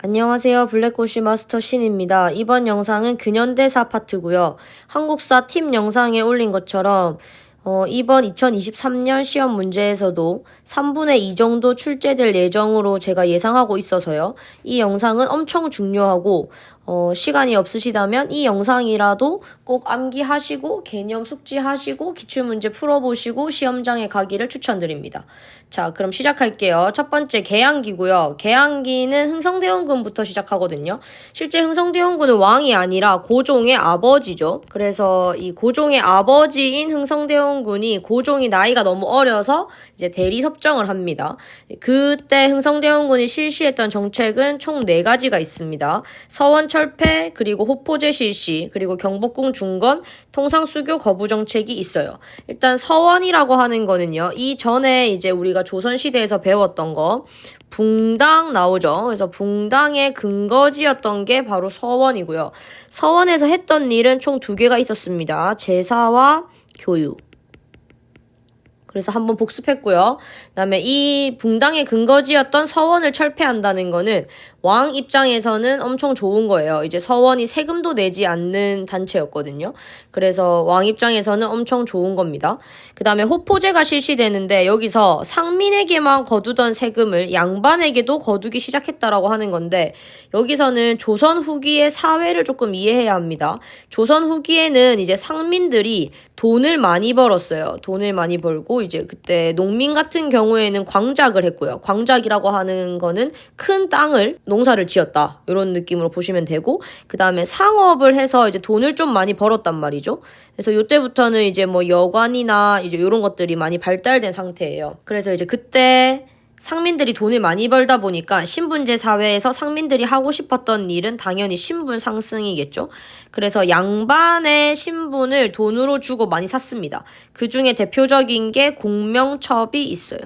안녕하세요. 블랙고시 마스터 신입니다. 이번 영상은 근현대사 파트고요. 한국사 팁 영상에 올린 것처럼 이번 2023년 시험 문제에서도 3분의 2 정도 출제될 예정으로 제가 예상하고 있어서요. 이 영상은 엄청 중요하고 시간이 없으시다면 이 영상이라도 꼭 암기하시고 개념 숙지하시고 기출문제 풀어보시고 시험장에 가기를 추천드립니다. 자, 그럼 시작할게요. 첫 번째 계양기고요. 계양기는 흥성대원군부터 시작하거든요. 실제 흥성대원군은 왕이 아니라 고종의 아버지죠. 그래서 이 고종의 아버지인 흥성대원군이 고종이 나이가 너무 어려서 이제 대리 섭정을 합니다. 그때 흥성대원군이 실시했던 정책은 총 4가지가 있습니다. 서원 철폐, 그리고 호포제 실시, 그리고 경복궁 중건, 통상수교 거부 정책이 있어요. 일단 서원이라고 하는 거는요. 이전에 이제 우리가 조선시대에서 배웠던 거 붕당 나오죠. 그래서 붕당의 근거지였던 게 바로 서원이고요. 서원에서 했던 일은 총 2개가 있었습니다. 제사와 교육. 그래서 한번 복습했고요. 그다음에 이 붕당의 근거지였던 서원을 철폐한다는 거는 왕 입장에서는 엄청 좋은 거예요. 이제 서원이 세금도 내지 않는 단체였거든요. 그래서 왕 입장에서는 엄청 좋은 겁니다. 그다음에 호포제가 실시되는데 여기서 상민에게만 거두던 세금을 양반에게도 거두기 시작했다라고 하는 건데 여기서는 조선 후기의 사회를 조금 이해해야 합니다. 조선 후기에는 이제 상민들이 돈을 많이 벌었어요. 돈을 많이 벌고 이제 그때 농민 같은 경우에는 광작을 했고요. 광작이라고 하는 거는 큰 땅을 농사를 지었다. 이런 느낌으로 보시면 되고 그 다음에 상업을 해서 이제 돈을 좀 많이 벌었단 말이죠. 그래서 이때부터는 이제 뭐 여관이나 이제 이런 것들이 많이 발달된 상태예요. 그래서 이제 그때 상민들이 돈을 많이 벌다 보니까 신분제 사회에서 상민들이 하고 싶었던 일은 당연히 신분 상승이겠죠. 그래서 양반의 신분을 돈으로 주고 많이 샀습니다. 그 중에 대표적인 게 공명첩이 있어요.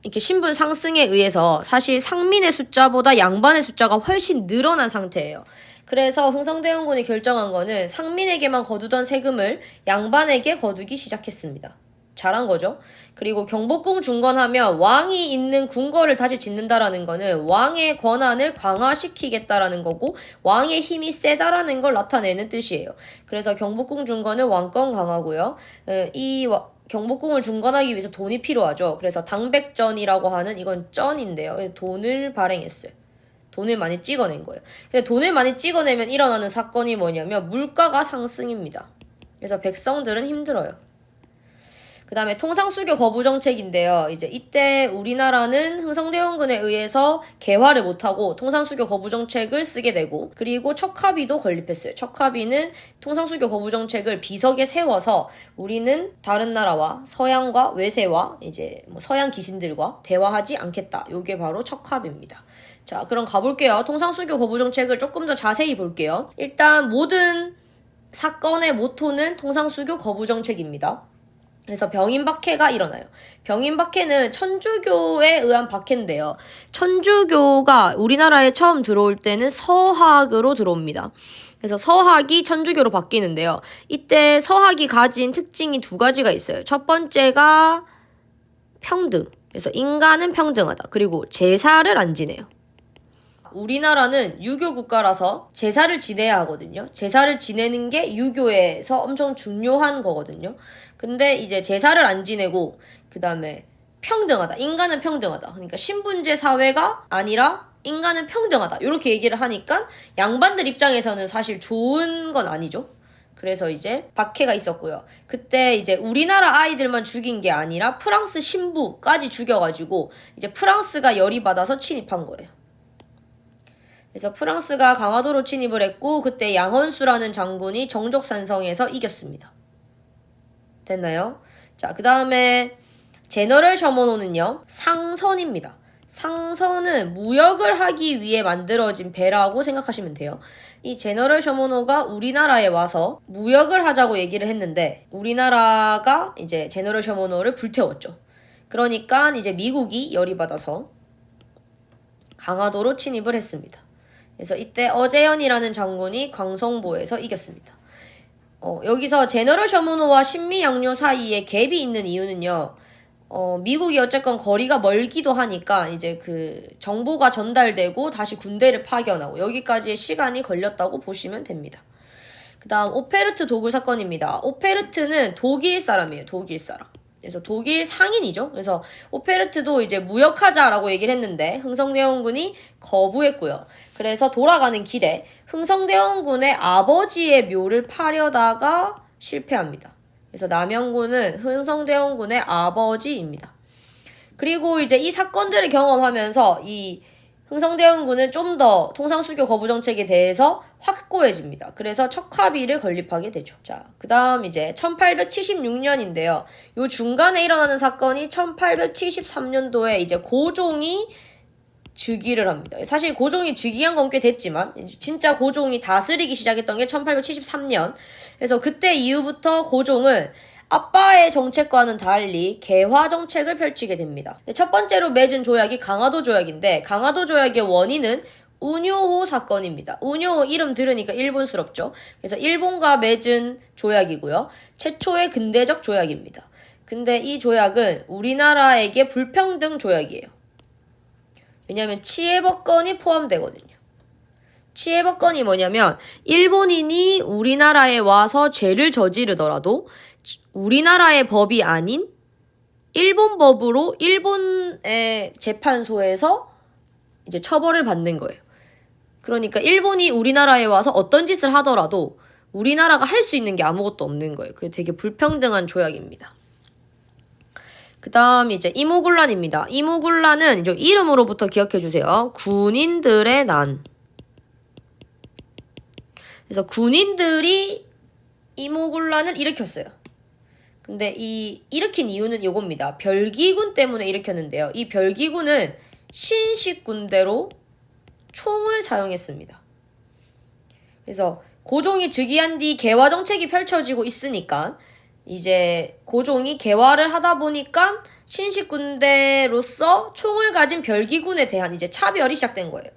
이렇게 신분 상승에 의해서 사실 상민의 숫자보다 양반의 숫자가 훨씬 늘어난 상태예요. 그래서 흥성대원군이 결정한 거는 상민에게만 거두던 세금을 양반에게 거두기 시작했습니다. 잘한 거죠. 그리고 경복궁 중건하면 왕이 있는 궁궐을 다시 짓는다라는 거는 왕의 권한을 강화시키겠다라는 거고 왕의 힘이 세다라는 걸 나타내는 뜻이에요. 그래서 경복궁 중건은 왕권 강화고요. 경복궁을 중건하기 위해서 돈이 필요하죠. 그래서 당백전이라고 하는 이건 쩐인데요. 돈을 발행했어요. 돈을 많이 찍어낸 거예요. 근데 돈을 많이 찍어내면 일어나는 사건이 뭐냐면 물가가 상승입니다. 그래서 백성들은 힘들어요. 그 다음에 통상수교 거부 정책인데요. 이제 이때 우리나라는 흥성대원군에 의해서 개화를 못하고 통상수교 거부 정책을 쓰게 되고 그리고 척하비도 건립했어요. 척하비는 통상수교 거부 정책을 비석에 세워서 우리는 다른 나라와 서양과 외세와 이제 뭐 서양 귀신들과 대화하지 않겠다. 요게 바로 척하비입니다. 자, 그럼 가볼게요. 통상수교 거부 정책을 조금 더 자세히 볼게요. 일단 모든 사건의 모토는 통상수교 거부 정책입니다. 그래서 병인박해가 일어나요. 병인박해는 천주교에 의한 박해인데요. 천주교가 우리나라에 처음 들어올 때는 서학으로 들어옵니다. 그래서 서학이 천주교로 바뀌는데요. 이때 서학이 가진 특징이 2가지가 있어요. 첫 번째가 평등. 그래서 인간은 평등하다. 그리고 제사를 안 지내요. 우리나라는 유교 국가라서 제사를 지내야 하거든요. 제사를 지내는 게 유교에서 엄청 중요한 거거든요. 근데 이제 제사를 안 지내고 그 다음에 평등하다. 인간은 평등하다. 그러니까 신분제 사회가 아니라 인간은 평등하다. 이렇게 얘기를 하니까 양반들 입장에서는 사실 좋은 건 아니죠. 그래서 이제 박해가 있었고요. 그때 이제 우리나라 아이들만 죽인 게 아니라 프랑스 신부까지 죽여가지고 이제 프랑스가 열이 받아서 침입한 거예요. 그래서 프랑스가 강화도로 침입을 했고 그때 양헌수라는 장군이 정족산성에서 이겼습니다. 됐나요? 자, 그 다음에 제너럴 셔머노는요. 상선입니다. 상선은 무역을 하기 위해 만들어진 배라고 생각하시면 돼요. 이 제너럴 셔머노가 우리나라에 와서 무역을 하자고 얘기를 했는데 우리나라가 이제 제너럴 셔머노를 불태웠죠. 그러니까 이제 미국이 열이 받아서 강화도로 침입을 했습니다. 그래서 이때 어재현이라는 장군이 광성보에서 이겼습니다. 여기서 제너럴 셔머노와 신미양요 사이에 갭이 있는 이유는요. 미국이 어쨌건 거리가 멀기도 하니까 이제 그 정보가 전달되고 다시 군대를 파견하고 여기까지의 시간이 걸렸다고 보시면 됩니다. 그 다음 오페르트 도굴 사건입니다. 오페르트는 독일 사람이에요. 독일 사람. 그래서 독일 상인이죠. 그래서 오페르트도 이제 무역하자라고 얘기를 했는데 흥성대원군이 거부했고요. 그래서 돌아가는 길에 흥성대원군의 아버지의 묘를 파려다가 실패합니다. 그래서 남영군은 흥성대원군의 아버지입니다. 그리고 이제 이 사건들을 경험하면서 이 흥성대원군은 좀 더 통상수교 거부 정책에 대해서 확고해집니다. 그래서 척화비를 건립하게 되죠. 자, 그 다음 이제 1876년인데요. 요 중간에 일어나는 사건이 1873년도에 이제 고종이 즉위를 합니다. 사실 고종이 즉위한 건 꽤 됐지만 진짜 고종이 다스리기 시작했던 게 1873년. 그래서 그때 이후부터 고종은 아빠의 정책과는 달리 개화 정책을 펼치게 됩니다. 첫 번째로 맺은 조약이 강화도 조약인데 강화도 조약의 원인은 우뇨호 사건입니다. 우뇨호 이름 들으니까 일본스럽죠. 그래서 일본과 맺은 조약이고요. 최초의 근대적 조약입니다. 근데 이 조약은 우리나라에게 불평등 조약이에요. 왜냐하면 치해법권이 포함되거든요. 치해법권이 뭐냐면 일본인이 우리나라에 와서 죄를 저지르더라도 우리나라의 법이 아닌 일본 법으로 일본의 재판소에서 이제 처벌을 받는 거예요. 그러니까 일본이 우리나라에 와서 어떤 짓을 하더라도 우리나라가 할 수 있는 게 아무것도 없는 거예요. 그게 되게 불평등한 조약입니다. 그 다음 이제 이모군란입니다. 이모군란은 이제 이름으로부터 기억해 주세요. 군인들의 난. 그래서 군인들이 이모군란을 일으켰어요. 근데 이 일으킨 이유는 이겁니다. 별기군 때문에 일으켰는데요. 이 별기군은 신식 군대로 총을 사용했습니다. 그래서 고종이 즉위한 뒤 개화 정책이 펼쳐지고 있으니까 이제 고종이 개화를 하다 보니까 신식 군대로서 총을 가진 별기군에 대한 이제 차별이 시작된 거예요.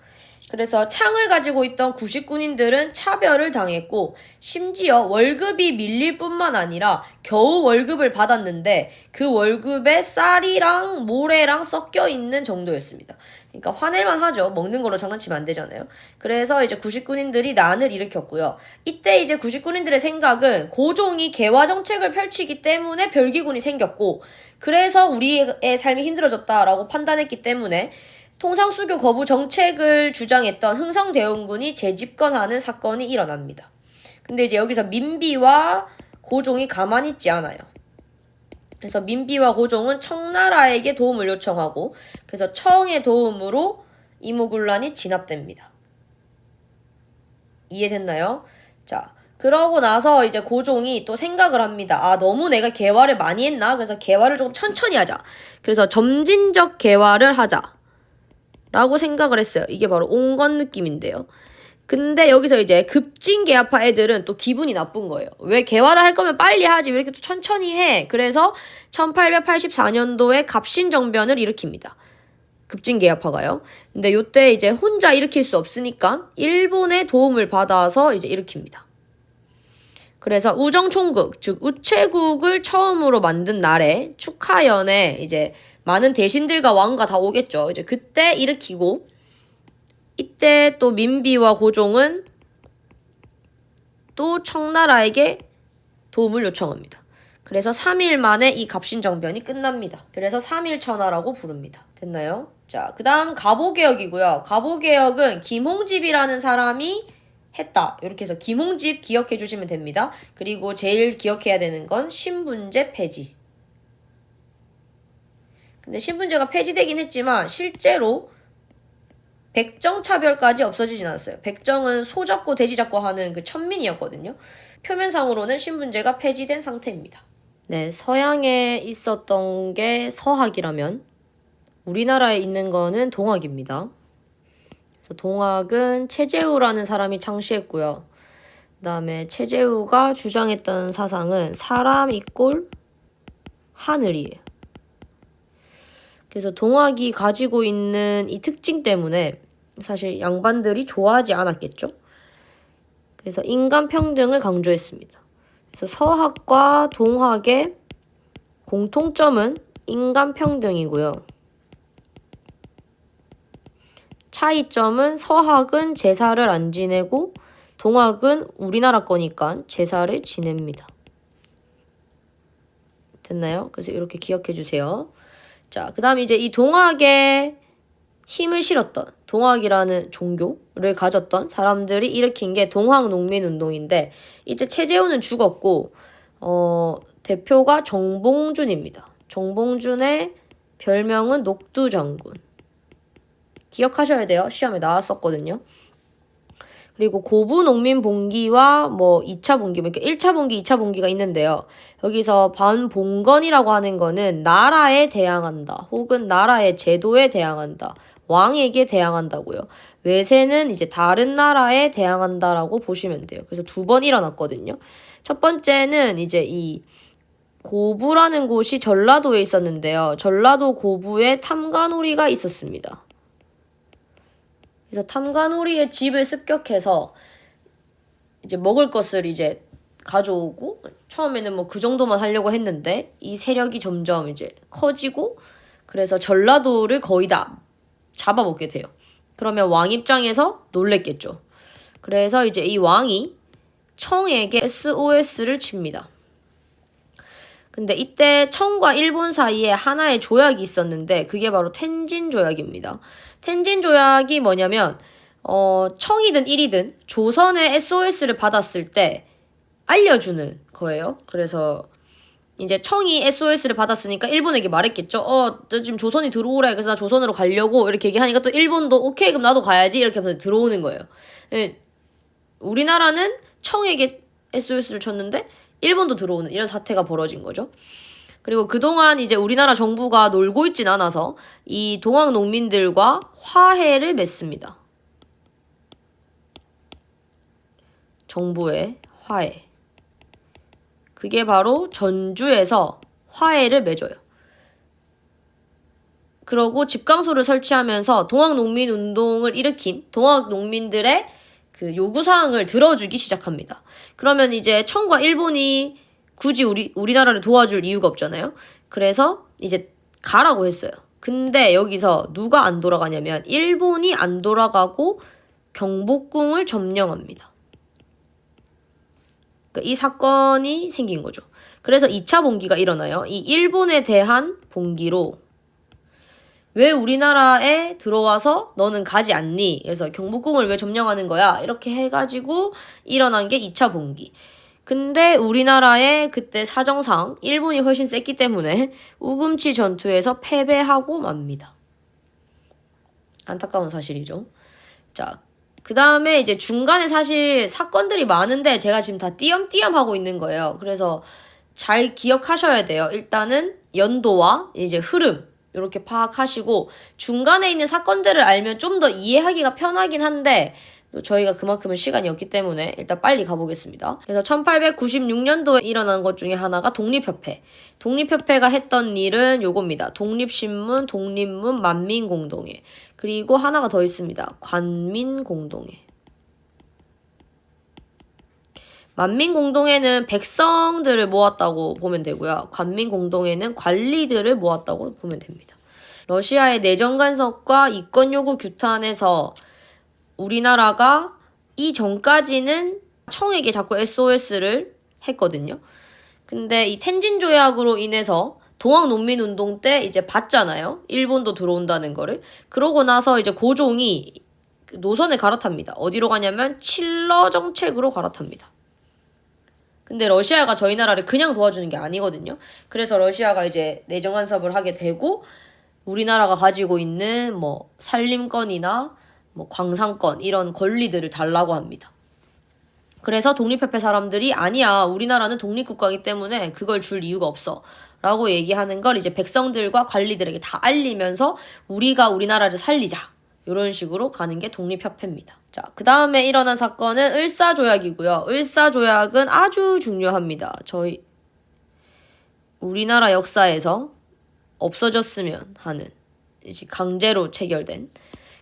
그래서 창을 가지고 있던 구식군인들은 차별을 당했고 심지어 월급이 밀릴 뿐만 아니라 겨우 월급을 받았는데 그 월급에 쌀이랑 모래랑 섞여 있는 정도였습니다. 그러니까 화낼만 하죠. 먹는 걸로 장난치면 안 되잖아요. 그래서 이제 구식군인들이 난을 일으켰고요. 이때 이제 구식군인들의 생각은 고종이 개화 정책을 펼치기 때문에 별기군이 생겼고 그래서 우리의 삶이 힘들어졌다라고 판단했기 때문에 통상수교 거부 정책을 주장했던 흥성대원군이 재집권하는 사건이 일어납니다. 근데 이제 여기서 민비와 고종이 가만히 있지 않아요. 그래서 민비와 고종은 청나라에게 도움을 요청하고 그래서 청의 도움으로 이모군란이 진압됩니다. 이해됐나요? 자, 그러고 나서 이제 고종이 또 생각을 합니다. 아, 너무 내가 개화를 많이 했나? 그래서 개화를 조금 천천히 하자. 그래서 점진적 개화를 하자. 라고 생각을 했어요. 이게 바로 온건 느낌인데요. 근데 여기서 이제 급진개화파 애들은 또 기분이 나쁜 거예요. 왜 개화를 할 거면 빨리 하지 왜 이렇게 또 천천히 해. 그래서 1884년도에 갑신정변을 일으킵니다. 급진개화파가요. 근데 요때 이제 혼자 일으킬 수 없으니까 일본의 도움을 받아서 이제 일으킵니다. 그래서 우정총국, 즉 우체국을 처음으로 만든 날에 축하연에 이제 많은 대신들과 왕과 다 오겠죠. 이제 그때 일으키고 이때 또 민비와 고종은 또 청나라에게 도움을 요청합니다. 그래서 3일 만에 이 갑신정변이 끝납니다. 그래서 3일천하라고 부릅니다. 됐나요? 자, 그 다음 갑오개혁이고요. 갑오개혁은 김홍집이라는 사람이 했다. 이렇게 해서 김홍집 기억해 주시면 됩니다. 그리고 제일 기억해야 되는 건 신분제 폐지. 근데 신분제가 폐지되긴 했지만 실제로 백정 차별까지 없어지진 않았어요. 백정은 소 잡고 돼지 잡고 하는 그 천민이었거든요. 표면상으로는 신분제가 폐지된 상태입니다. 네, 서양에 있었던 게 서학이라면 우리나라에 있는 거는 동학입니다. 그래서 동학은 최재우라는 사람이 창시했고요. 그 다음에 최재우가 주장했던 사상은 사람 이꼴 하늘이에요. 그래서 동학이 가지고 있는 이 특징 때문에 사실 양반들이 좋아하지 않았겠죠. 그래서 인간 평등을 강조했습니다. 그래서 서학과 동학의 공통점은 인간평등이고요. 차이점은 서학은 제사를 안 지내고 동학은 우리나라 거니까 제사를 지냅니다. 됐나요? 그래서 이렇게 기억해 주세요. 자, 그 다음 이제 이 동학에 힘을 실었던, 동학이라는 종교를 가졌던 사람들이 일으킨 게 동학농민운동인데, 이때 최재훈은 죽었고 대표가 정봉준입니다. 정봉준의 별명은 녹두장군. 기억하셔야 돼요. 시험에 나왔었거든요. 그리고 고부농민봉기와 뭐 2차 봉기, 그러니까 1차 봉기, 2차 봉기가 있는데요. 여기서 반봉건이라고 하는 거는 나라에 대항한다. 혹은 나라의 제도에 대항한다. 왕에게 대항한다고요. 외세는 이제 다른 나라에 대항한다라고 보시면 돼요. 그래서 2번 일어났거든요. 첫 번째는 이제 이 고부라는 곳이 전라도에 있었는데요. 전라도 고부에 탐관오리가 있었습니다. 그래서 탐관오리의 집을 습격해서 이제 먹을 것을 이제 가져오고, 처음에는 뭐 그 정도만 하려고 했는데 이 세력이 점점 이제 커지고, 그래서 전라도를 거의 다 잡아먹게 돼요. 그러면 왕 입장에서 놀랬겠죠. 그래서 이제 이 왕이 청에게 SOS를 칩니다. 근데 이때 청과 일본 사이에 하나의 조약이 있었는데 그게 바로 텐진 조약입니다. 텐진 조약이 뭐냐면 청이든 일이든 조선의 SOS를 받았을 때 알려주는 거예요. 그래서 이제 청이 SOS를 받았으니까 일본에게 말했겠죠. 너 지금 조선이 들어오래. 그래서 나 조선으로 가려고 이렇게 얘기하니까 또 일본도 오케이 그럼 나도 가야지 이렇게 하면서 들어오는 거예요. 우리나라는 청에게 SOS를 쳤는데 일본도 들어오는 이런 사태가 벌어진 거죠. 그리고 그동안 이제 우리나라 정부가 놀고 있진 않아서 이 동학 농민들과 화해를 맺습니다. 정부의 화해. 그게 바로 전주에서 화해를 맺어요. 그러고 집강소를 설치하면서 동학농민운동을 일으킨 동학농민들의 그 요구사항을 들어주기 시작합니다. 그러면 이제 청과 일본이 굳이 우리나라를 도와줄 이유가 없잖아요. 그래서 이제 가라고 했어요. 근데 여기서 누가 안 돌아가냐면 일본이 안 돌아가고 경복궁을 점령합니다. 그러니까 이 사건이 생긴 거죠. 그래서 2차 봉기가 일어나요. 이 일본에 대한 봉기로 왜 우리나라에 들어와서 너는 가지 않니? 그래서 경복궁을 왜 점령하는 거야? 이렇게 해가지고 일어난 게 2차 봉기. 근데 우리나라의 그때 사정상 일본이 훨씬 셌기 때문에 우금치 전투에서 패배하고 맙니다. 안타까운 사실이죠. 자, 그 다음에 이제 중간에 사실 사건들이 많은데 제가 지금 다 띄엄띄엄 하고 있는 거예요. 그래서 잘 기억하셔야 돼요. 일단은 연도와 이제 흐름 이렇게 파악하시고 중간에 있는 사건들을 알면 좀 더 이해하기가 편하긴 한데 또 저희가 그만큼은 시간이 없기 때문에 일단 빨리 가보겠습니다. 그래서 1896년도에 일어난 것 중에 하나가 독립협회. 독립협회가 했던 일은 요겁니다. 독립신문, 독립문, 만민공동회. 그리고 하나가 더 있습니다. 관민공동회. 만민공동회는 백성들을 모았다고 보면 되고요. 관민공동회는 관리들을 모았다고 보면 됩니다. 러시아의 내정 간섭과 이권 요구 규탄에서 우리나라가 이전까지는 청에게 자꾸 SOS를 했거든요. 근데 이 텐진 조약으로 인해서 동학농민운동 때 이제 봤잖아요. 일본도 들어온다는 거를. 그러고 나서 이제 고종이 노선을 갈아탑니다. 어디로 가냐면 칠러 정책으로 갈아탑니다. 근데 러시아가 저희 나라를 그냥 도와주는 게 아니거든요. 그래서 러시아가 이제 내정 간섭을 하게 되고 우리나라가 가지고 있는 뭐 산림권이나 뭐 광산권 이런 권리들을 달라고 합니다. 그래서 독립협회 사람들이 아니야 우리나라는 독립국가이기 때문에 그걸 줄 이유가 없어 라고 얘기하는 걸 이제 백성들과 관리들에게 다 알리면서 우리가 우리나라를 살리자 이런 식으로 가는 게 독립협회입니다. 자, 그 다음에 일어난 사건은 을사조약이고요. 을사조약은 아주 중요합니다. 저희 우리나라 역사에서 없어졌으면 하는 이제 강제로 체결된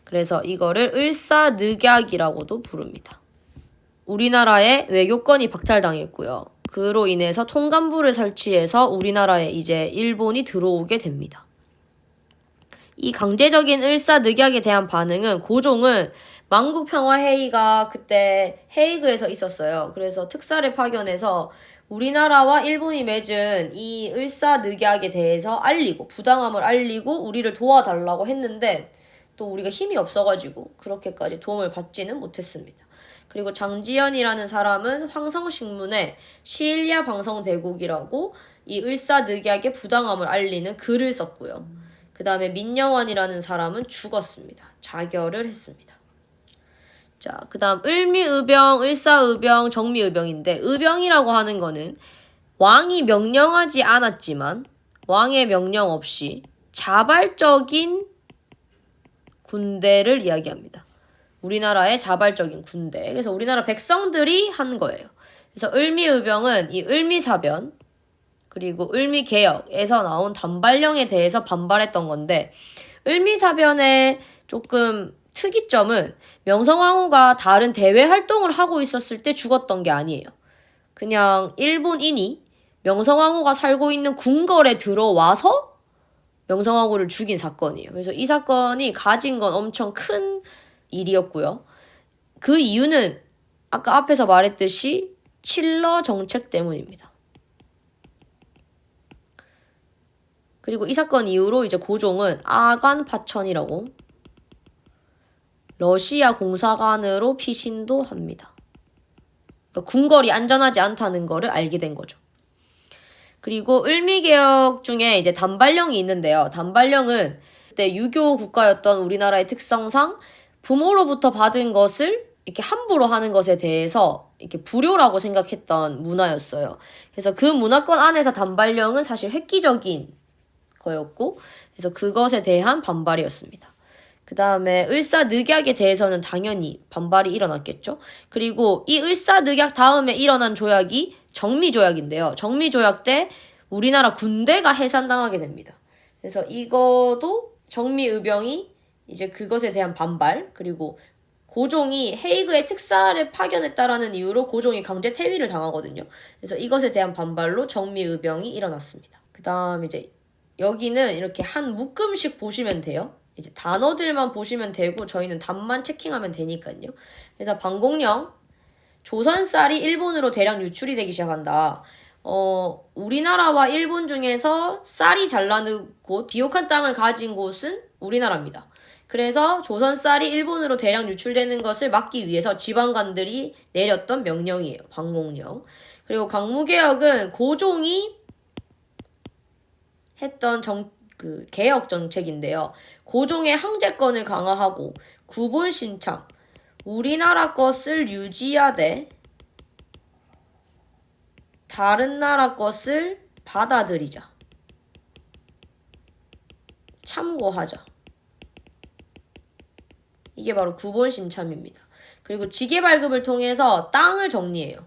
그래서 이거를 을사늑약이라고도 부릅니다. 우리나라의 외교권이 박탈당했고요. 그로 인해서 통감부를 설치해서 우리나라에 이제 일본이 들어오게 됩니다. 이 강제적인 을사늑약에 대한 반응은 고종은 만국평화회의가 그때 헤이그에서 있었어요. 그래서 특사를 파견해서 우리나라와 일본이 맺은 이 을사늑약에 대해서 알리고 부당함을 알리고 우리를 도와달라고 했는데 또 우리가 힘이 없어가지고 그렇게까지 도움을 받지는 못했습니다. 그리고 장지연이라는 사람은 황성신문에 시일야 방성대국이라고 이 을사늑약의 부당함을 알리는 글을 썼고요. 그 다음에 민영원이라는 사람은 죽었습니다. 자결을 했습니다. 자, 그 다음 을미의병, 을사의병, 정미의병인데 의병이라고 하는 거는 왕이 명령하지 않았지만 왕의 명령 없이 자발적인 군대를 이야기합니다. 우리나라의 자발적인 군대. 그래서 우리나라 백성들이 한 거예요. 그래서 을미의병은 이 을미사변 그리고 을미개혁에서 나온 단발령에 대해서 반발했던 건데 을미사변의 조금 특이점은 명성황후가 다른 대외 활동을 하고 있었을 때 죽었던 게 아니에요. 그냥 일본인이 명성황후가 살고 있는 궁궐에 들어와서 명성황후를 죽인 사건이에요. 그래서 이 사건이 가진 건 엄청 큰 일이었고요. 그 이유는 아까 앞에서 말했듯이 칠러 정책 때문입니다. 그리고 이 사건 이후로 이제 고종은 아간 파천이라고 러시아 공사관으로 피신도 합니다. 그러니까 궁궐이 안전하지 않다는 거를 알게 된 거죠. 그리고 을미개혁 중에 이제 단발령이 있는데요. 단발령은 그때 유교 국가였던 우리나라의 특성상 부모로부터 받은 것을 이렇게 함부로 하는 것에 대해서 이렇게 불효라고 생각했던 문화였어요. 그래서 그 문화권 안에서 단발령은 사실 획기적인 거였고, 그래서 그것에 대한 반발이었습니다. 그 다음에 을사늑약에 대해서는 당연히 반발이 일어났겠죠. 그리고 이 을사늑약 다음에 일어난 조약이 정미조약인데요. 정미조약 때 우리나라 군대가 해산당하게 됩니다. 그래서 이거도 정미의병이 이제 그것에 대한 반발, 그리고 고종이 헤이그에 특사를 파견했다라는 이유로 고종이 강제 퇴위를 당하거든요. 그래서 이것에 대한 반발로 정미의병이 일어났습니다. 그 다음 이제 여기는 이렇게 한 묶음씩 보시면 돼요. 이제 단어들만 보시면 되고 저희는 답만 체킹하면 되니까요. 그래서 방공령, 조선 쌀이 일본으로 대량 유출이 되기 시작한다. 우리나라와 일본 중에서 쌀이 잘 나는 곳, 비옥한 땅을 가진 곳은 우리나라입니다. 그래서 조선 쌀이 일본으로 대량 유출되는 것을 막기 위해서 지방관들이 내렸던 명령이에요. 방공령. 그리고 강무개혁은 고종이 했던 개혁 정책인데요. 고종의 항제권을 강화하고 구본 신참, 우리나라 것을 유지하되 다른 나라 것을 받아들이자. 참고하자. 이게 바로 구본 신참입니다. 그리고 지계 발급을 통해서 땅을 정리해요.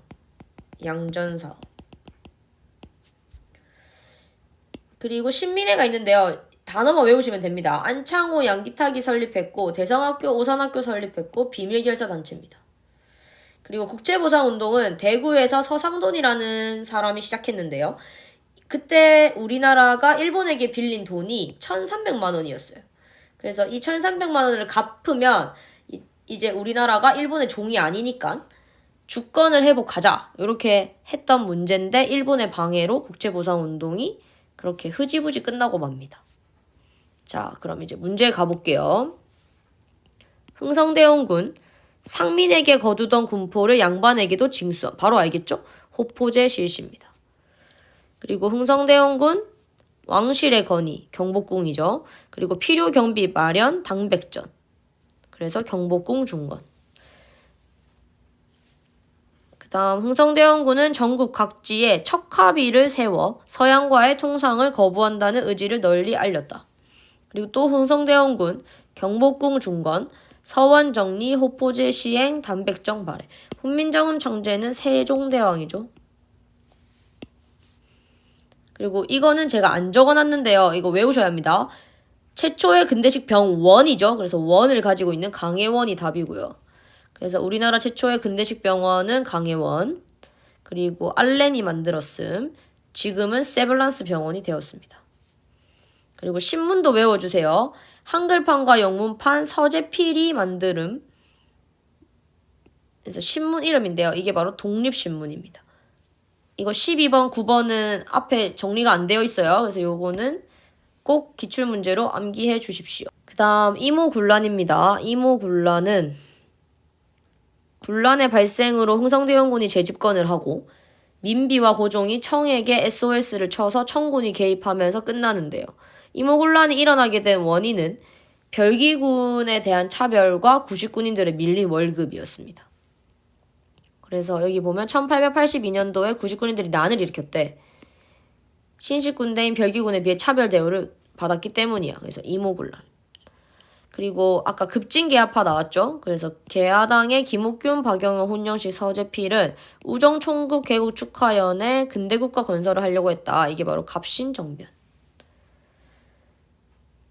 양전사업. 그리고 신민회가 있는데요. 단어만 외우시면 됩니다. 안창호 양기탁이 설립했고 대성학교 오산학교 설립했고 비밀결사단체입니다. 그리고 국제보상운동은 대구에서 서상돈이라는 사람이 시작했는데요. 그때 우리나라가 일본에게 빌린 돈이 1,300만 원이었어요. 그래서 이 1,300만 원을 갚으면 이제 우리나라가 일본의 종이 아니니까 주권을 회복하자 이렇게 했던 문제인데 일본의 방해로 국제보상운동이 그렇게 흐지부지 끝나고 맙니다. 자, 그럼 이제 문제 가볼게요. 흥성대원군 상민에게 거두던 군포를 양반에게도 징수함. 바로 알겠죠? 호포제 실시입니다. 그리고 흥성대원군 왕실의 건의, 경복궁이죠. 그리고 필요 경비 마련, 당백전. 그래서 경복궁 중건. 그 다음 흥성대원군은 전국 각지에 척하비를 세워 서양과의 통상을 거부한다는 의지를 널리 알렸다. 그리고 또 흥성대원군 경복궁 중건, 서원정리, 호포제 시행, 담백정 발해. 훈민정음 청제는 세종대왕이죠. 그리고 이거는 제가 안 적어놨는데요. 이거 외우셔야 합니다. 최초의 근대식 병원이죠. 그래서 원을 가지고 있는 강해원이 답이고요. 그래서 우리나라 최초의 근대식 병원은 강해원. 그리고 알렌이 만들었음. 지금은 세블란스 병원이 되었습니다. 그리고 신문도 외워주세요. 한글판과 영문판 서재필이 만들음. 그래서 신문 이름인데요. 이게 바로 독립신문입니다. 이거 12번, 9번은 앞에 정리가 안 되어 있어요. 그래서 요거는 꼭 기출문제로 암기해 주십시오. 그 다음 이모군란입니다. 이모군란은 군란의 발생으로 흥성대원군이 재집권을 하고 민비와 고종이 청에게 SOS를 쳐서 청군이 개입하면서 끝나는데요. 이모군란이 일어나게 된 원인은 별기군에 대한 차별과 구식군인들의 밀린 월급이었습니다. 그래서 여기 보면 1882년도에 구식군인들이 난을 일으켰대. 신식군대인 별기군에 비해 차별 대우를 받았기 때문이야. 그래서 이모군란. 그리고 아까 급진개화파 나왔죠? 그래서 개화당의 김옥균, 박영호, 혼영식, 서재필은 우정총국 개국 축하연에 근대국가 건설을 하려고 했다. 이게 바로 갑신정변.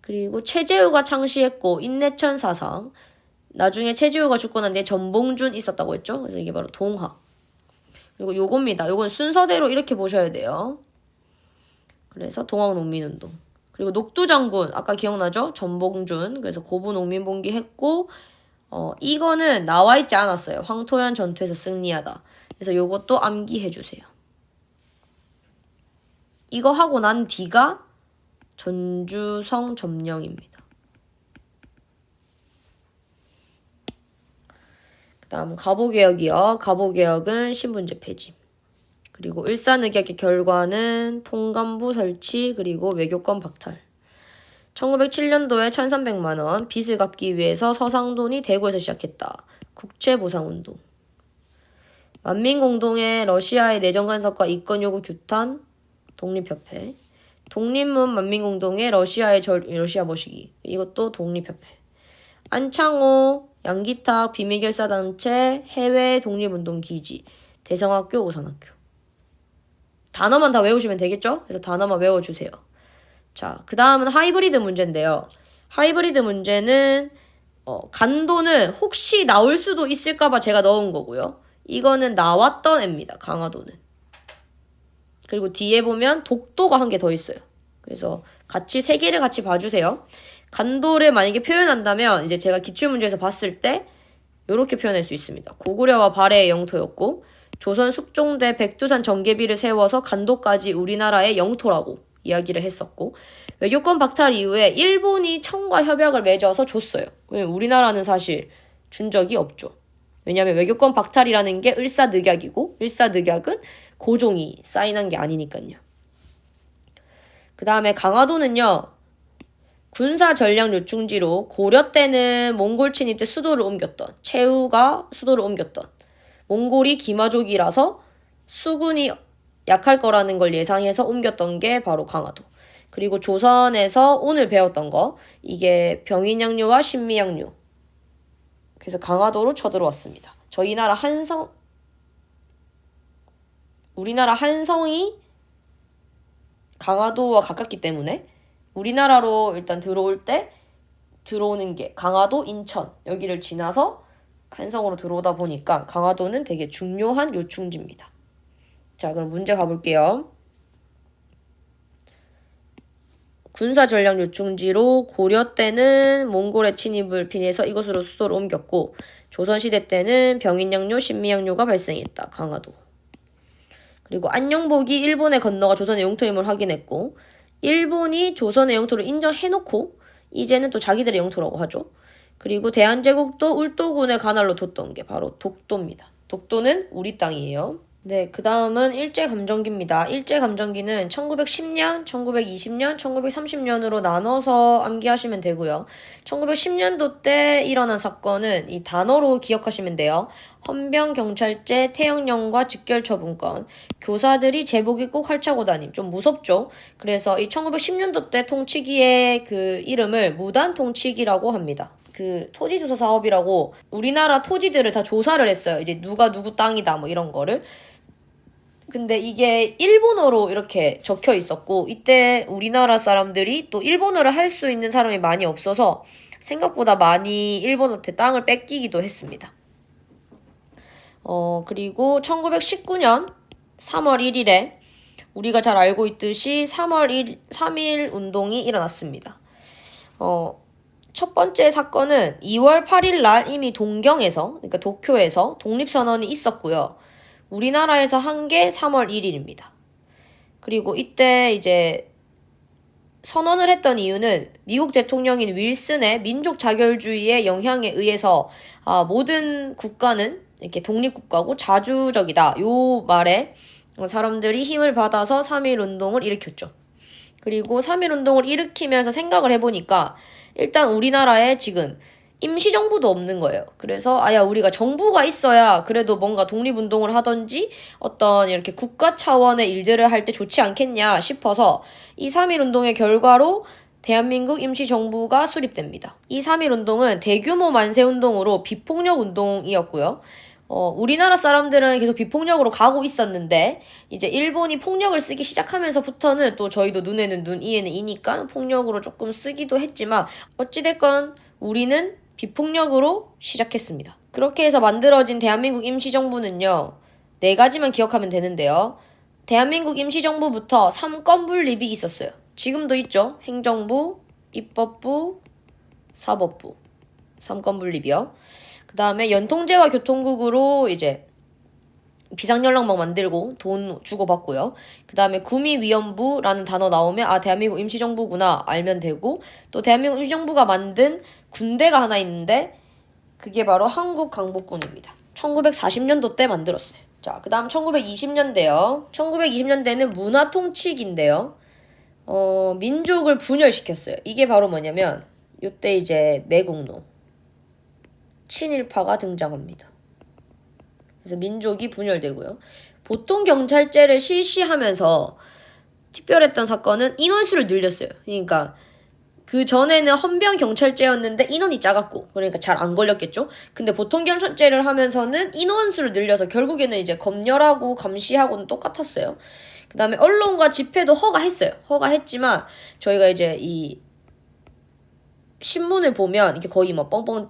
그리고 최재우가 창시했고 인내천 사상. 나중에 최재우가 죽고 난 뒤에 전봉준 있었다고 했죠? 그래서 이게 바로 동학. 그리고 요겁니다. 요건 순서대로 이렇게 보셔야 돼요. 그래서 동학농민운동. 그리고 녹두장군 아까 기억나죠? 전봉준. 그래서 고부농민봉기 했고 이거는 나와 있지 않았어요. 황토현 전투에서 승리하다. 그래서 요것도 암기해주세요. 이거 하고 난 뒤가 전주성 점령입니다. 그 다음 가보개혁이요. 가보개혁은 신분제 폐지. 그리고 일산의격의 결과는 통감부 설치 그리고 외교권 박탈. 1907년도에 1300만 원 빚을 갚기 위해서 서상돈이 대구에서 시작했다. 국채보상운동. 만민공동의 러시아의 내정 간섭과 이권 요구 규탄. 독립협회. 독립문 만민공동의 러시아 모시기. 이것도 독립협회. 안창호 양기탁 비밀결사단체 해외 독립운동 기지. 대성학교 오산학교. 단어만 다 외우시면 되겠죠? 그래서 단어만 외워주세요. 자, 그 다음은 하이브리드 문제인데요. 하이브리드 문제는 간도는 혹시 나올 수도 있을까봐 제가 넣은 거고요. 이거는 나왔던 애입니다. 강화도는. 그리고 뒤에 보면 독도가 한 개 더 있어요. 그래서 같이 세 개를 같이 봐주세요. 간도를 만약에 표현한다면 이제 제가 기출문제에서 봤을 때 이렇게 표현할 수 있습니다. 고구려와 발해의 영토였고 조선 숙종대 백두산 정계비를 세워서 간도까지 우리나라의 영토라고 이야기를 했었고 외교권 박탈 이후에 일본이 청과 협약을 맺어서 줬어요. 왜냐면 우리나라는 사실 준 적이 없죠. 왜냐하면 외교권 박탈이라는 게 을사늑약이고 을사늑약은 고종이 사인한 게 아니니까요. 그 다음에 강화도는요. 군사 전략 요충지로 고려 때는 몽골 침입 때 수도를 옮겼던 최후가 수도를 옮겼던 몽골이 기마족이라서 수군이 약할 거라는 걸 예상해서 옮겼던 게 바로 강화도. 그리고 조선에서 오늘 배웠던 거 이게 병인양요와 신미양요. 그래서 강화도로 쳐들어왔습니다. 우리나라 한성이 강화도와 가깝기 때문에 우리나라로 일단 들어오는 게 강화도, 인천 여기를 지나서 한성으로 들어오다 보니까 강화도는 되게 중요한 요충지입니다. 자, 그럼 문제 가볼게요. 군사 전략 요충지로 고려 때는 몽골의 침입을 피해서 이곳으로 수도를 옮겼고 조선시대 때는 병인양요, 신미양요가 발생했다. 강화도. 그리고 안녕복이 일본에 건너가 조선의 영토임을 확인했고 일본이 조선의 영토를 인정해놓고 이제는 또 자기들의 영토라고 하죠. 그리고 대한제국도 울도군의 관할로 뒀던 게 바로 독도입니다. 독도는 우리 땅이에요. 네, 그 다음은 일제감정기입니다. 일제감정기는 1910년, 1920년, 1930년으로 나눠서 암기하시면 되고요. 1910년도 때 일어난 사건은 이 단어로 기억하시면 돼요. 헌병경찰제, 태형령과 직결처분권, 교사들이 제복 입고 활차고 다님. 좀 무섭죠? 그래서 이 1910년도 때 통치기의 그 이름을 무단통치기라고 합니다. 그 토지조사 사업이라고 우리나라 토지들을 다 조사를 했어요. 이제 누가 누구 땅이다 뭐 이런 거를. 근데 이게 일본어로 이렇게 적혀 있었고 이때 우리나라 사람들이 또 일본어를 할 수 있는 사람이 많이 없어서 생각보다 많이 일본한테 땅을 뺏기기도 했습니다. 그리고 1919년 3월 1일에 우리가 잘 알고 있듯이 3.1 운동이 일어났습니다. 첫 번째 사건은 2월 8일 날 이미 동경에서, 그러니까 도쿄에서 독립선언이 있었고요. 우리나라에서 한 게 3월 1일입니다. 그리고 이때 이제 선언을 했던 이유는 미국 대통령인 윌슨의 민족 자결주의의 영향에 의해서 모든 국가는 이렇게 독립국가고 자주적이다. 요 말에 사람들이 힘을 받아서 3.1 운동을 일으켰죠. 그리고 3.1 운동을 일으키면서 생각을 해보니까 일단 우리나라에 지금 임시정부도 없는 거예요. 그래서 우리가 정부가 있어야 그래도 뭔가 독립운동을 하던지 어떤 이렇게 국가 차원의 일들을 할 때 좋지 않겠냐 싶어서 이 3.1 운동의 결과로 대한민국 임시정부가 수립됩니다. 이 3.1 운동은 대규모 만세운동으로 비폭력 운동이었고요. 우리나라 사람들은 계속 비폭력으로 가고 있었는데 이제 일본이 폭력을 쓰기 시작하면서부터는 또 저희도 눈에는 눈, 이에는 이니까 폭력으로 조금 쓰기도 했지만 어찌됐건 우리는 비폭력으로 시작했습니다. 그렇게 해서 만들어진 대한민국 임시정부는요. 4가지만 기억하면 되는데요. 대한민국 임시정부부터 3권 분립이 있었어요. 지금도 있죠. 행정부, 입법부, 사법부. 3권 분립이요. 그 다음에 연통제와 교통국으로 이제 비상연락망 만들고 돈 주고받고요. 그 다음에 구미위원부라는 단어 나오면 대한민국 임시정부구나 알면 되고, 또 대한민국 임시정부가 만든 군대가 하나 있는데 그게 바로 한국강복군입니다. 1940년도 때 만들었어요. 자, 그 다음 1920년대요. 1920년대는 문화통치기인데요. 민족을 분열시켰어요. 이게 바로 뭐냐면 이때 이제 매국노, 친일파가 등장합니다. 그래서 민족이 분열되고요. 보통경찰제를 실시하면서 특별했던 사건은 인원수를 늘렸어요. 그러니까 그 전에는 헌병경찰제였는데 인원이 작았고 그러니까 잘 안 걸렸겠죠. 근데 보통경찰제를 하면서는 인원수를 늘려서 결국에는 이제 검열하고 감시하고는 똑같았어요. 그 다음에 언론과 집회도 허가했어요. 허가했지만 저희가 이제 이 신문을 보면 이게 거의 막 뻥뻥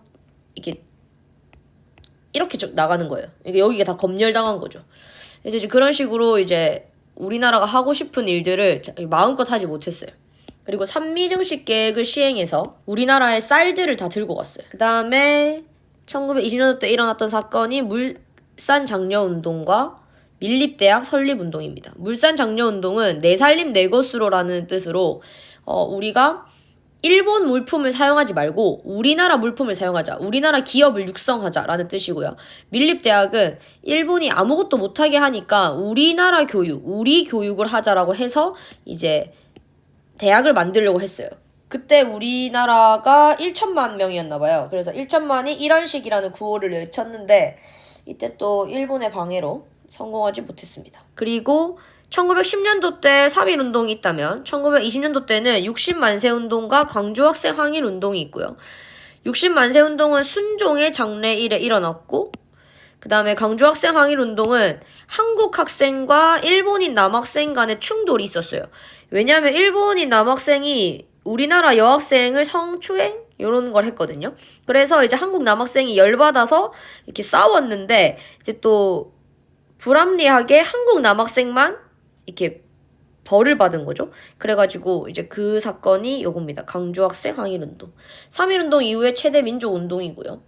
이렇게 쭉 나가는 거예요. 여기가 다 검열당한 거죠. 그래서 이제 그런 식으로 이제 우리나라가 하고 싶은 일들을 마음껏 하지 못했어요. 그리고 산미증식 계획을 시행해서 우리나라의 쌀들을 다 들고 갔어요. 그 다음에 1920년대 때 일어났던 사건이 물산장려운동과 밀립대학 설립운동입니다. 물산장려운동은 내 살림 내 것으로라는 뜻으로 우리가 일본 물품을 사용하지 말고 우리나라 물품을 사용하자. 우리나라 기업을 육성하자라는 뜻이고요. 밀립대학은 일본이 아무것도 못하게 하니까 우리나라 교육, 우리 교육을 하자라고 해서 이제 대학을 만들려고 했어요. 그때 우리나라가 1천만 명이었나 봐요. 그래서 1천만이 일원식이라는 구호를 외쳤는데 이때 또 일본의 방해로 성공하지 못했습니다. 그리고 1910년도 때 3.1 운동이 있다면 1920년도 때는 60만세 운동과 광주 학생 항일 운동이 있고요. 60만세 운동은 순종의 장래일에 일어났고 그 다음에 광주 학생 항일 운동은 한국 학생과 일본인 남학생 간의 충돌이 있었어요. 왜냐하면 일본인 남학생이 우리나라 여학생을 성추행? 이런 걸 했거든요. 그래서 이제 한국 남학생이 열받아서 이렇게 싸웠는데 이제 또 불합리하게 한국 남학생만 이렇게 벌을 받은 거죠. 그래가지고 이제 그 사건이 요겁니다. 광주 학생 항일운동. 3.1 운동 이후에 최대 민족운동이고요.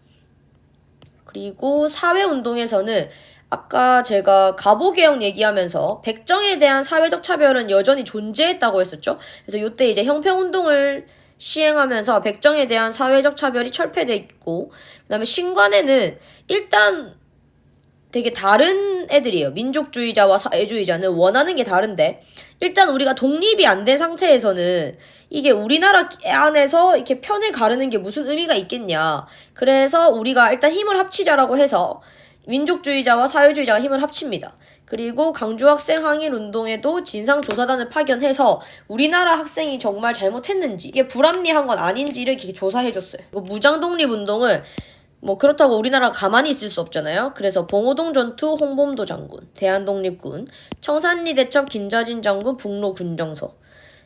그리고 사회운동에서는 아까 제가 갑오개혁 얘기하면서 백정에 대한 사회적 차별은 여전히 존재했다고 했었죠. 그래서 이때 이제 형평운동을 시행하면서 백정에 대한 사회적 차별이 철폐돼 있고, 그 다음에 신관에는 일단 되게 다른 애들이에요. 민족주의자와 사회주의자는 원하는 게 다른데 일단 우리가 독립이 안 된 상태에서는 이게 우리나라 안에서 이렇게 편을 가르는 게 무슨 의미가 있겠냐. 그래서 우리가 일단 힘을 합치자라고 해서 민족주의자와 사회주의자가 힘을 합칩니다. 그리고 강주 학생 항일 운동에도 진상조사단을 파견해서 우리나라 학생이 정말 잘못했는지 이게 불합리한 건 아닌지를 이렇게 조사해줬어요. 무장독립운동은 그렇다고 우리나라가 가만히 있을 수 없잖아요. 그래서 봉오동 전투 홍범도 장군, 대한독립군, 청산리 대첩 김자진 장군 북로 군정서,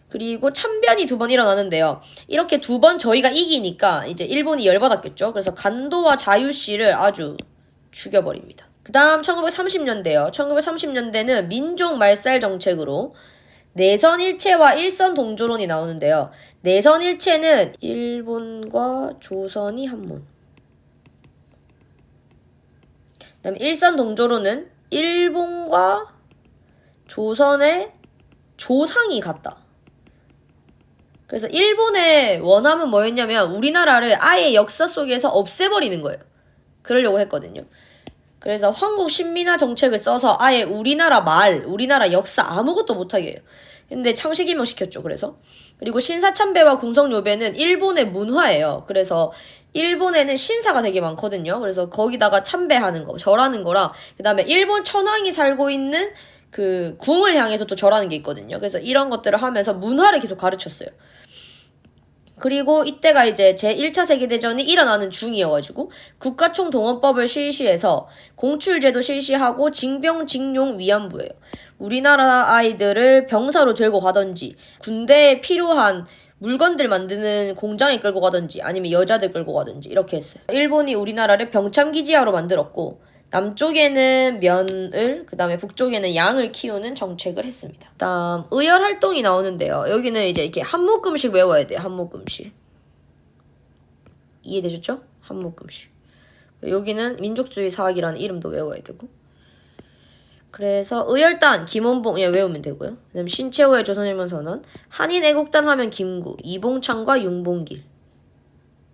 그리고 참변이 2번 일어나는데요. 이렇게 2번 저희가 이기니까 이제 일본이 열받았겠죠. 그래서 간도와 자유씨를 아주 죽여버립니다. 그 다음 1930년대요. 1930년대는 민족 말살 정책으로 내선 일체와 일선 동조론이 나오는데요. 내선 일체는 일본과 조선이 한문. 그 다음에 일선 동조론은 일본과 조선의 조상이 같다. 그래서 일본의 원함은 뭐였냐면 우리나라를 아예 역사 속에서 없애버리는 거예요. 그러려고 했거든요. 그래서 황국 신민화 정책을 써서 아예 우리나라 말, 우리나라 역사 아무것도 못하게 해요. 근데 창씨기명 시켰죠. 그리고 신사참배와 궁성요배는 일본의 문화예요. 그래서 일본에는 신사가 되게 많거든요. 그래서 거기다가 참배하는 거, 절하는 거랑 그 다음에 일본 천황이 살고 있는 그 궁을 향해서 또 절하는 게 있거든요. 그래서 이런 것들을 하면서 문화를 계속 가르쳤어요. 그리고 이때가 이제 제1차 세계대전이 일어나는 중이어가지고 국가총동원법을 실시해서 공출제도 실시하고 징병징용 위안부예요. 우리나라 아이들을 병사로 들고 가든지 군대에 필요한 물건들 만드는 공장에 끌고 가든지 아니면 여자들 끌고 가든지 이렇게 했어요. 일본이 우리나라를 병참기지하로 만들었고 남쪽에는 면을, 그 다음에 북쪽에는 양을 키우는 정책을 했습니다. 다음 의열 활동이 나오는데요. 여기는 이제 이렇게 한묶음씩 외워야 돼요. 한묶음씩. 이해되셨죠? 한묶음씩. 여기는 민족주의 사학이라는 이름도 외워야 되고. 그래서 의열단 김원봉 외우면 되고요. 그다음 신채호의 조선혁명선언, 한인애국단 하면 김구, 이봉창과 윤봉길.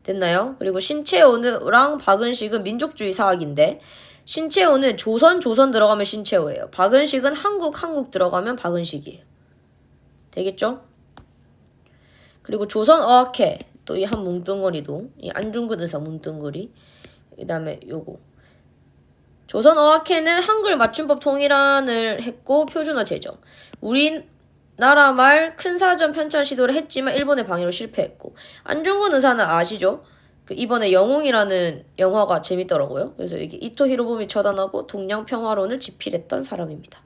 됐나요? 그리고 신채호랑 박은식은 민족주의 사학인데 신채호는 조선 들어가면 신채호예요. 박은식은 한국 들어가면 박은식이에요. 되겠죠? 그리고 조선어학회 또 이 한 뭉뚱거리도 이 안중근 의사 뭉뚱거리 그 다음에 요거 조선어학회는 한글 맞춤법 통일안을 했고 표준어 제정. 우리나라 말 큰사전 편찬 시도를 했지만 일본의 방해로 실패했고 안중근 의사는 아시죠? 이번에 영웅이라는 영화가 재밌더라고요. 그래서 이게 이토 히로부미 처단하고 동양 평화론을 집필했던 사람입니다.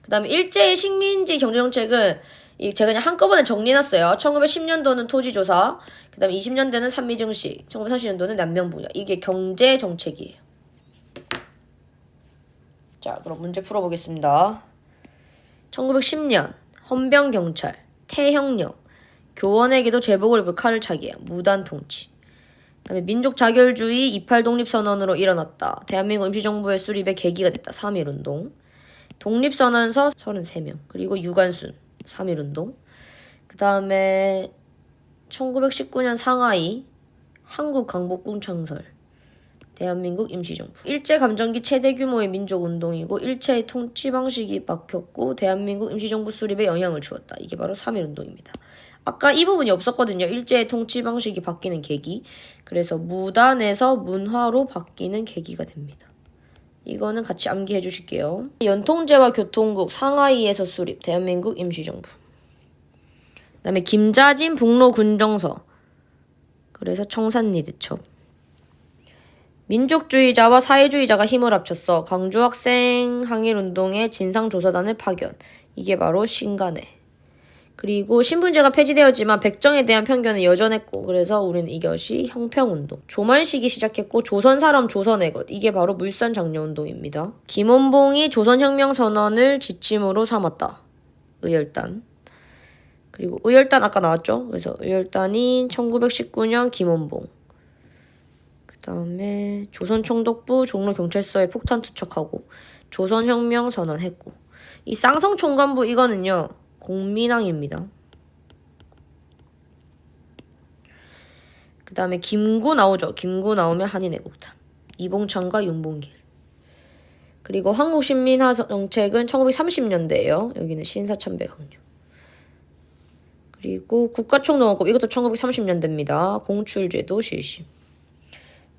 그 다음에 일제의 식민지 경제정책은 제가 그냥 한꺼번에 정리해놨어요. 1910년도는 토지조사, 그 다음에 20년대는 산미증식, 1930년도는 난명분야. 이게 경제정책이에요. 자, 그럼 문제 풀어보겠습니다. 1910년 헌병경찰, 태형령, 교원에게도 제복을 입을 칼을 차기야. 무단통치. 그다음에 민족자결주의 28 독립선언으로 일어났다. 대한민국 임시정부의 수립의 계기가 됐다. 3.1운동. 독립선언서 33명. 그리고 유관순 3.1운동. 그 다음에 1919년 상하이 한국강복군 창설. 대한민국 임시정부. 일제감정기 최대 규모의 민족운동이고 일체의 통치 방식이 바뀌었고 대한민국 임시정부 수립에 영향을 주었다. 이게 바로 3.1운동입니다. 아까 이 부분이 없었거든요. 일제의 통치 방식이 바뀌는 계기. 그래서 무단에서 문화로 바뀌는 계기가 됩니다. 이거는 같이 암기해 주실게요. 연통제와 교통국 상하이에서 수립. 대한민국 임시정부. 그 다음에 김자진 북로 군정서. 그래서 청산리드첩. 민족주의자와 사회주의자가 힘을 합쳤어. 광주학생 항일운동의 진상조사단을 파견. 이게 바로 신간회. 그리고 신분제가 폐지되었지만 백정에 대한 편견은 여전했고 그래서 우리는 이것이 형평운동. 조만식이 시작했고 조선사람 조선의것. 이게 바로 물산장려운동입니다. 김원봉이 조선혁명선언을 지침으로 삼았다. 의열단. 그리고 의열단 아까 나왔죠? 그래서 의열단이 1919년 김원봉. 그 다음에 조선총독부 종로경찰서에 폭탄 투척하고 조선혁명선언 했고 이 쌍성총관부 이거는요. 공민왕입니다. 그 다음에 김구 나오죠. 김구 나오면 한인애국단. 이봉창과 윤봉길. 그리고 한국신민화 정책은 1930년대예요. 여기는 신사참배 강요. 그리고 국가총동원법 이것도 1930년대입니다. 공출제도 실시.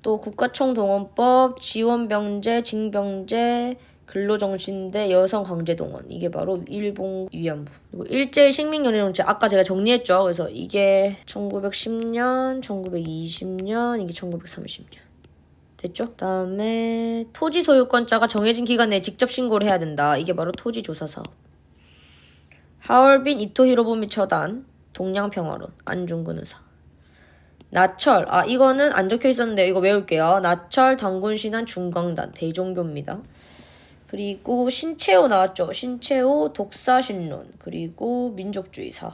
또 국가총동원법, 지원병제, 징병제, 근로정신대, 여성강제동원. 이게 바로 일본 위안부. 그리고 일제의 식민경제정책 아까 제가 정리했죠. 그래서 이게 1910년, 1920년, 이게 1930년. 됐죠? 그 다음에 토지 소유권자가 정해진 기간 내에 직접 신고를 해야 된다. 이게 바로 토지조사사업. 하얼빈 이토 히로부미 처단, 동양평화론, 안중근 의사. 나철, 이거는 안 적혀 있었는데 이거 외울게요. 나철, 당군, 신한, 중광단, 대종교입니다. 그리고 신채호 나왔죠. 신채호, 독사신론, 그리고 민족주의사.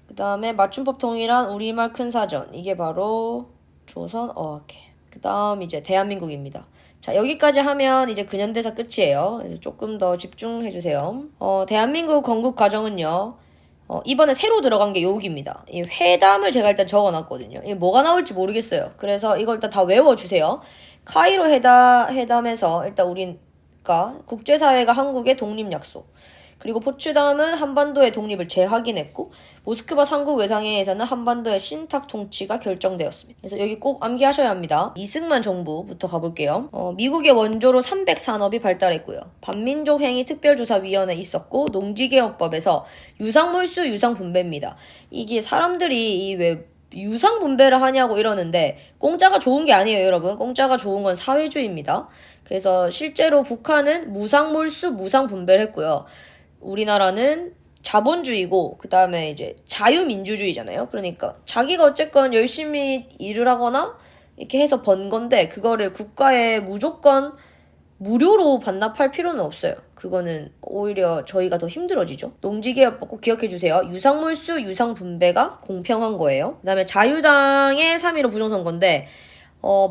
그 다음에 맞춤법 통일한 우리말 큰사전, 이게 바로 조선어학회. 그 다음 이제 대한민국입니다. 자, 여기까지 하면 이제 근현대사 끝이에요. 그래서 조금 더 집중해주세요. 대한민국 건국 과정은요. 이번에 새로 들어간 게 여기입니다. 이 회담을 제가 일단 적어놨거든요. 이게 뭐가 나올지 모르겠어요. 그래서 이걸 일단 다 외워주세요. 카이로 회담에서 일단 우리가 국제사회가 한국의 독립약속, 그리고 포츠담은 한반도의 독립을 재확인했고, 모스크바 삼국외상회의에서는 한반도의 신탁 통치가 결정되었습니다. 그래서 여기 꼭 암기하셔야 합니다. 이승만 정부부터 가볼게요. 미국의 원조로 300산업이 발달했고요. 반민족행위 특별조사위원회 있었고, 농지개혁법에서 유상몰수 유상분배입니다. 이게 사람들이 왜 유상분배를 하냐고 이러는데 공짜가 좋은 게 아니에요, 여러분. 공짜가 좋은 건 사회주의입니다. 그래서 실제로 북한은 무상몰수 무상분배를 했고요. 우리나라는 자본주의고 그 다음에 이제 자유민주주의잖아요. 그러니까 자기가 어쨌건 열심히 일을 하거나 이렇게 해서 번 건데 그거를 국가에 무조건 무료로 반납할 필요는 없어요. 그거는 오히려 저희가 더 힘들어지죠. 농지개혁법 꼭 기억해주세요. 유상몰수 유상분배가 공평한 거예요. 그 다음에 자유당의 3.15 부정선거인데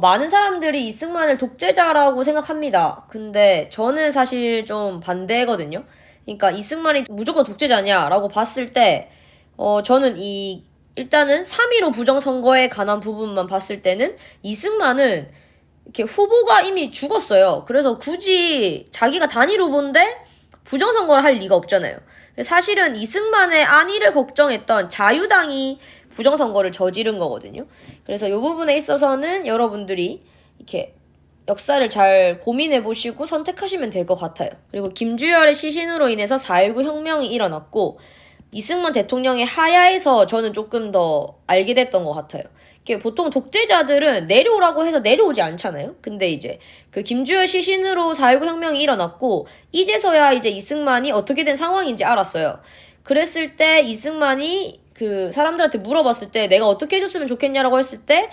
많은 사람들이 이승만을 독재자라고 생각합니다. 근데 저는 사실 좀 반대거든요. 그러니까 이승만이 무조건 독재자냐라고 봤을 때 저는 일단은 3.15 부정선거에 관한 부분만 봤을 때는 이승만은 이렇게 후보가 이미 죽었어요. 그래서 굳이 자기가 단일 후보인데 부정선거를 할 리가 없잖아요. 사실은 이승만의 안위를 걱정했던 자유당이 부정선거를 저지른 거거든요. 그래서 이 부분에 있어서는 여러분들이 이렇게 역사를 잘 고민해보시고 선택하시면 될 것 같아요. 그리고 김주열의 시신으로 인해서 4.19 혁명이 일어났고 이승만 대통령의 하야에서 저는 조금 더 알게 됐던 것 같아요. 보통 독재자들은 내려오라고 해서 내려오지 않잖아요. 근데 이제 그 김주열 시신으로 4.19 혁명이 일어났고 이제서야 이제 이승만이 어떻게 된 상황인지 알았어요. 그랬을 때 이승만이 그 사람들한테 물어봤을 때 내가 어떻게 해줬으면 좋겠냐라고 했을 때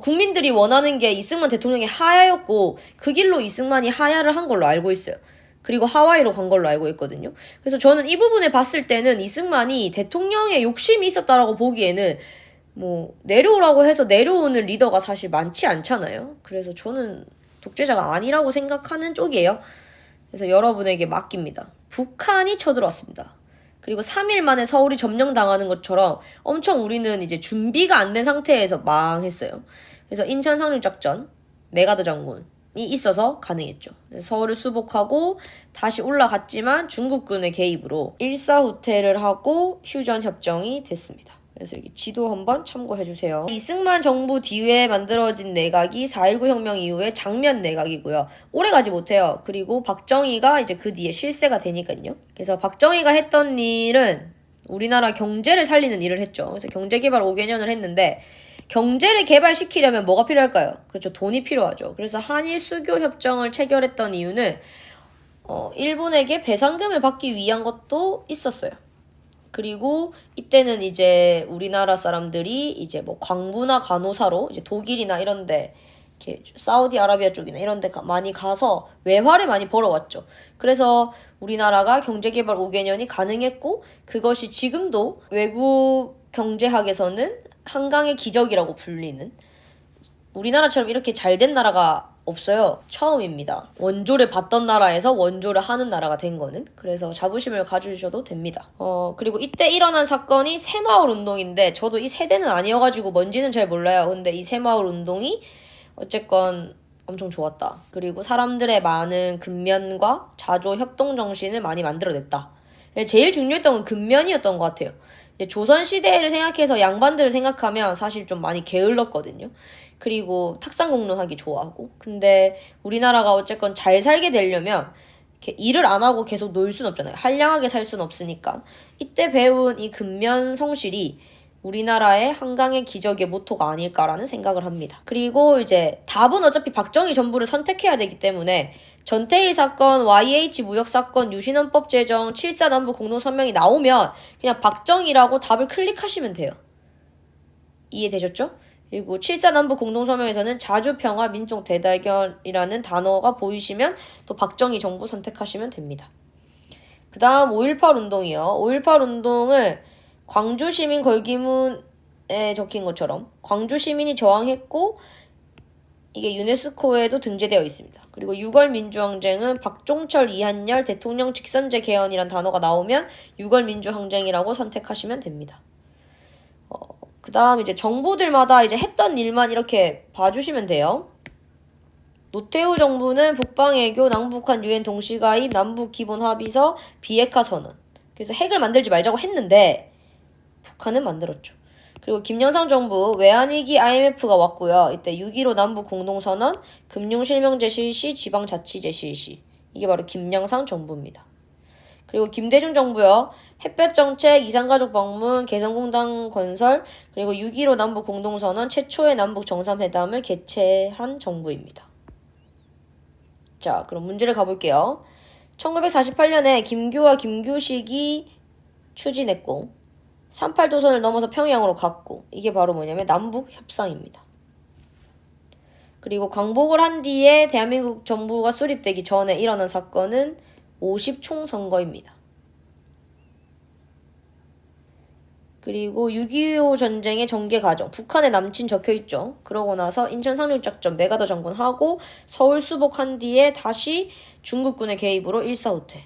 국민들이 원하는 게 이승만 대통령의 하야였고 그 길로 이승만이 하야를 한 걸로 알고 있어요. 그리고 하와이로 간 걸로 알고 있거든요. 그래서 저는 이 부분에 봤을 때는 이승만이 대통령의 욕심이 있었다라고 보기에는 내려오라고 해서 내려오는 리더가 사실 많지 않잖아요. 그래서 저는 독재자가 아니라고 생각하는 쪽이에요. 그래서 여러분에게 맡깁니다. 북한이 쳐들어왔습니다. 그리고 3일 만에 서울이 점령당하는 것처럼 엄청 우리는 이제 준비가 안 된 상태에서 망했어요. 그래서 인천 상륙작전, 메가더 장군이 있어서 가능했죠. 서울을 수복하고 다시 올라갔지만 중국군의 개입으로 일사후퇴를 하고 휴전협정이 됐습니다. 그래서 여기 지도 한번 참고해주세요. 이승만 정부 뒤에 만들어진 내각이 4.19 혁명 이후에 장면 내각이고요. 오래가지 못해요. 그리고 박정희가 이제 그 뒤에 실세가 되니까요. 그래서 박정희가 했던 일은 우리나라 경제를 살리는 일을 했죠. 그래서 경제개발 5개년을 했는데 경제를 개발시키려면 뭐가 필요할까요? 그렇죠. 돈이 필요하죠. 그래서 한일 수교 협정을 체결했던 이유는 일본에게 배상금을 받기 위한 것도 있었어요. 그리고 이때는 이제 우리나라 사람들이 이제 광부나 간호사로 이제 독일이나 이런데 이렇게 사우디아라비아 쪽이나 이런데 많이 가서 외화를 많이 벌어왔죠. 그래서 우리나라가 경제개발 5개년이 가능했고 그것이 지금도 외국 경제학에서는 한강의 기적이라고 불리는, 우리나라처럼 이렇게 잘된 나라가 없어요. 처음입니다. 원조를 받던 나라에서 원조를 하는 나라가 된 거는. 그래서 자부심을 가지셔도 됩니다. 그리고 이때 일어난 사건이 새마을 운동인데 저도 이 세대는 아니어가지고 뭔지는 잘 몰라요. 근데 이 새마을 운동이 어쨌건 엄청 좋았다. 그리고 사람들의 많은 근면과 자조 협동 정신을 많이 만들어냈다. 제일 중요했던 건 근면이었던 것 같아요. 조선시대를 생각해서 양반들을 생각하면 사실 좀 많이 게을렀거든요. 그리고 탁상공론하기 좋아하고. 근데 우리나라가 어쨌건 잘 살게 되려면 이렇게 일을 안 하고 계속 놀 순 없잖아요. 한량하게 살 순 없으니까. 이때 배운 이 근면 성실이 우리나라의 한강의 기적의 모토가 아닐까라는 생각을 합니다. 그리고 이제 답은 어차피 박정희 정부를 선택해야 되기 때문에 전태일 사건, YH 무역 사건, 유신헌법 제정, 7.4 남북 공동선명이 나오면 그냥 박정희라고 답을 클릭하시면 돼요. 이해되셨죠? 그리고 7.4 남북 공동성명에서는 자주평화 민족 대대결이라는 단어가 보이시면 또 박정희 정부 선택하시면 됩니다. 그 다음 5.18 운동이요. 5.18 운동은 광주 시민 걸기문에 적힌 것처럼 광주 시민이 저항했고 이게 유네스코에도 등재되어 있습니다. 그리고 6월 민주항쟁은 박종철, 이한열 대통령 직선제 개헌이란 단어가 나오면 6월 민주항쟁이라고 선택하시면 됩니다. 그 다음 이제 정부들마다 이제 했던 일만 이렇게 봐주시면 돼요. 노태우 정부는 북방외교, 남북한 유엔 동시가입, 남북기본합의서, 비핵화 선언. 그래서 핵을 만들지 말자고 했는데 북한은 만들었죠. 그리고 김영삼 정부 외환위기 IMF가 왔고요. 이때 6.15 남북 공동선언, 금융실명제 실시, 지방자치제 실시. 이게 바로 김영삼 정부입니다. 그리고 김대중 정부요. 햇볕정책, 이산가족 방문, 개성공단 건설, 그리고 6.15 남북 공동선언 최초의 남북 정상회담을 개최한 정부입니다. 자, 그럼 문제를 가볼게요. 1948년에 김규와 김규식이 추진했고 38도선을 넘어서 평양으로 갔고 이게 바로 뭐냐면 남북협상입니다. 그리고 광복을 한 뒤에 대한민국 정부가 수립되기 전에 일어난 사건은 50총선거입니다. 그리고 6.25 전쟁의 전개 과정, 북한의 남친 적혀있죠. 그러고 나서 인천 상륙작전 메가더 장군하고 서울 수복한 뒤에 다시 중국군의 개입으로 일사후퇴.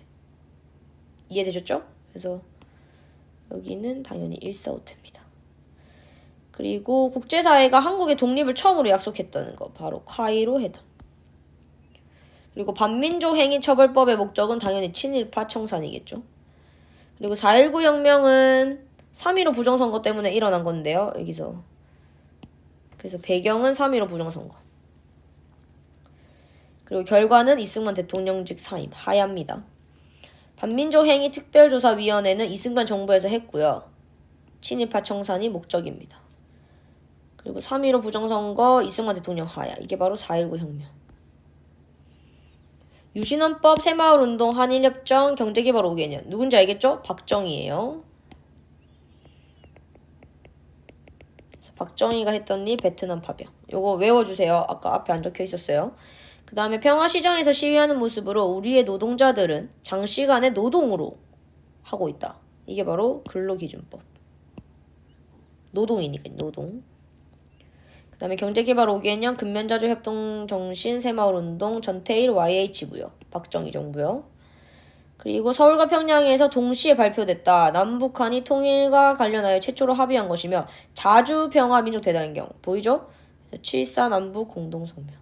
이해되셨죠? 그래서 여기는 당연히 일사후퇴입니다. 그리고 국제사회가 한국의 독립을 처음으로 약속했다는 거, 바로 카이로 회담. 그리고 반민족 행위 처벌법의 목적은 당연히 친일파 청산이겠죠. 그리고 4.19 혁명은 3.15 부정선거 때문에 일어난 건데요. 여기서 그래서 배경은 3.15 부정선거. 그리고 결과는 이승만 대통령직 사임, 하야입니다. 반민족 행위 특별조사위원회는 이승만 정부에서 했고요. 친일파 청산이 목적입니다. 그리고 3.15 부정선거, 이승만 대통령 하야. 이게 바로 4.19 혁명. 유신헌법, 새마을운동, 한일협정, 경제개발 5개년. 누군지 알겠죠? 박정희예요. 박정희가 했던 일, 베트남 파병. 요거 외워주세요. 아까 앞에 안 적혀 있었어요. 그 다음에 평화시장에서 시위하는 모습으로 우리의 노동자들은 장시간의 노동으로 하고 있다. 이게 바로 근로기준법. 노동이니까 노동. 그 다음에 경제개발 5개년, 근면자주 협동정신, 새마을운동, 전태일, YH고요. 박정희 정부요. 그리고 서울과 평양에서 동시에 발표됐다. 남북한이 통일과 관련하여 최초로 합의한 것이며 자주평화 민족대단경. 보이죠? 7.4 남북 공동성명.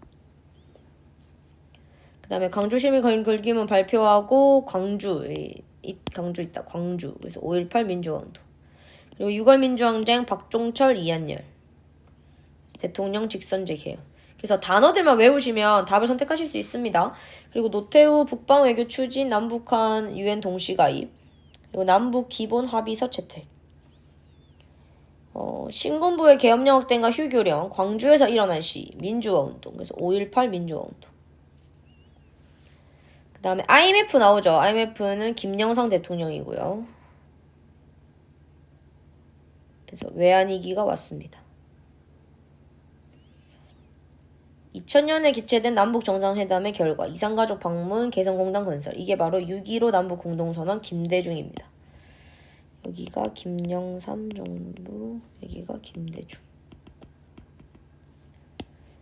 그 다음에 광주시민 걸기문 발표하고 광주 있다. 광주. 그래서 5.18 민주화운동. 그리고 6월 민주항쟁 박종철, 이한열. 대통령 직선제 개헌. 그래서 단어들만 외우시면 답을 선택하실 수 있습니다. 그리고 노태우 북방 외교 추진, 남북한 유엔 동시가입, 그리고 남북 기본 합의서 채택. 신군부의 계엄령 확대과 휴교령, 광주에서 일어난 시, 민주화운동. 그래서 5.18 민주화운동. 그 다음에 IMF 나오죠. IMF는 김영삼 대통령이고요. 그래서 외환위기가 왔습니다. 2000년에 개최된 남북정상회담의 결과 이산가족 방문, 개성공단 건설. 이게 바로 6.15 남북공동선언 김대중입니다. 여기가 김영삼 정부, 여기가 김대중.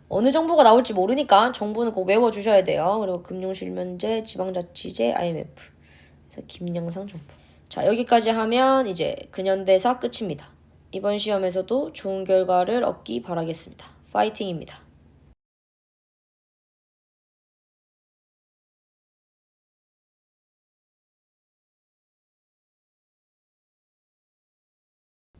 어느 정부가 나올지 모르니까 정부는 꼭 외워주셔야 돼요. 그리고 금융실명제, 지방자치제, IMF. 그래서 김영삼 정부. 자, 여기까지 하면 이제 근현대사 끝입니다. 이번 시험에서도 좋은 결과를 얻기 바라겠습니다. 파이팅입니다.